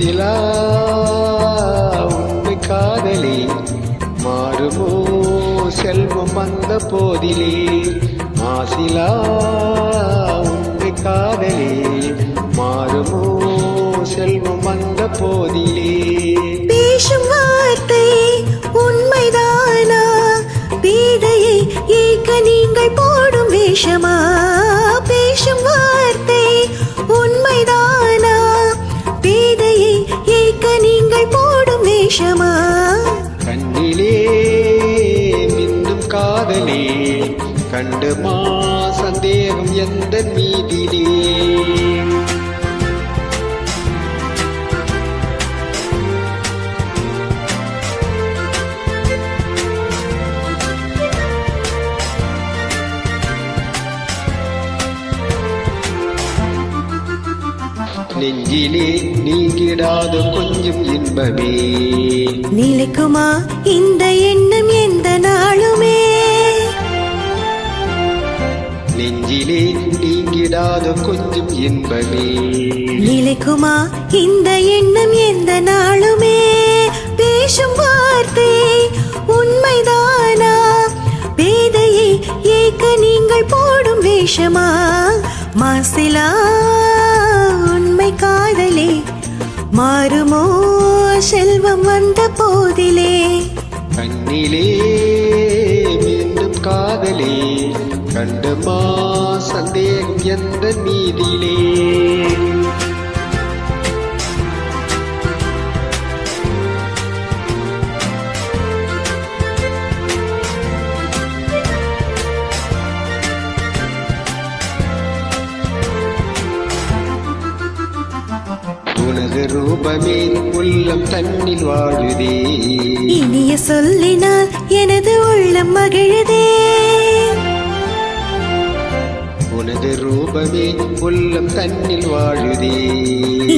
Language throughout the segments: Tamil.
மாசிலா உண்மை காதலே மாறுமோ செல்வம் வந்த போதிலே. மாசிலா உண்மை காதலே மாறுமோ செல்வம் வந்த போதிலே. பேசும் வார்த்தை உண்மைதானா? பேதையை ஏக்க நீங்கள் போடும் வேஷமா? பேசும் வார்த்தை உண்மைதானா? பேதையை ஏக்க நீங்கள் போடும் வேஷமா? கண்ணிலே மின்னும் காதலே கண்டுமா சந்தேகம் எந்த மீதிலே. நெஞ்சிலே நீங்கிடாத கொஞ்சம் இன்பமே நிலைக்குமா இந்த எண்ணம் எந்த நாளுமே? நெஞ்சிலே நீங்கிடாத கொஞ்சம் இன்பமே நிலைக்குமா இந்த எண்ணம் எந்த நாளுமே? பேசும் வார்த்தை உண்மைதானா? பேதையை ஏக்க நீங்கள் போடும் வேஷமா? மாசிலா உண்மை காதலே மாறுமோ செல்வம் வந்த போதிலே. கண்ணிலே மீண்டும் காதலே கண்டுமா சந்தேகம் எந்த மீதிலே. உனது ரூபமே உள்ளம் தன்னில் வாழுதே. இனிய சொல்லினால் எனது உள்ளம் மகிழுதே. உனது ரூபமே உள்ளம் தன்னில் வாழுதே.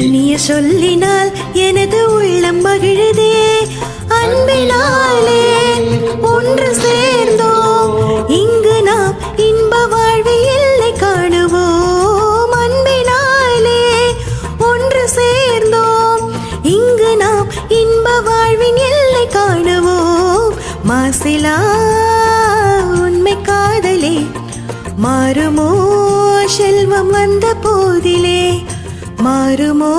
இனிய சொல்லினால் எனது உள்ளம் மகிழுதே. அன்பினாலே ஒன்று சேர்ந்தோம் இங்கு நாம் இன்ப வாழ்வு எல்லை காணுவோம். அன்பினாலே ஒன்று சேர்ந்தோம் இங்கு நாம் இன்ப வாழ்வின் எல்லை காணுவோம். மாசிலா உண்மை காதலே மாறுமோ செல்வம் வந்த போதிலே. மாறுமோ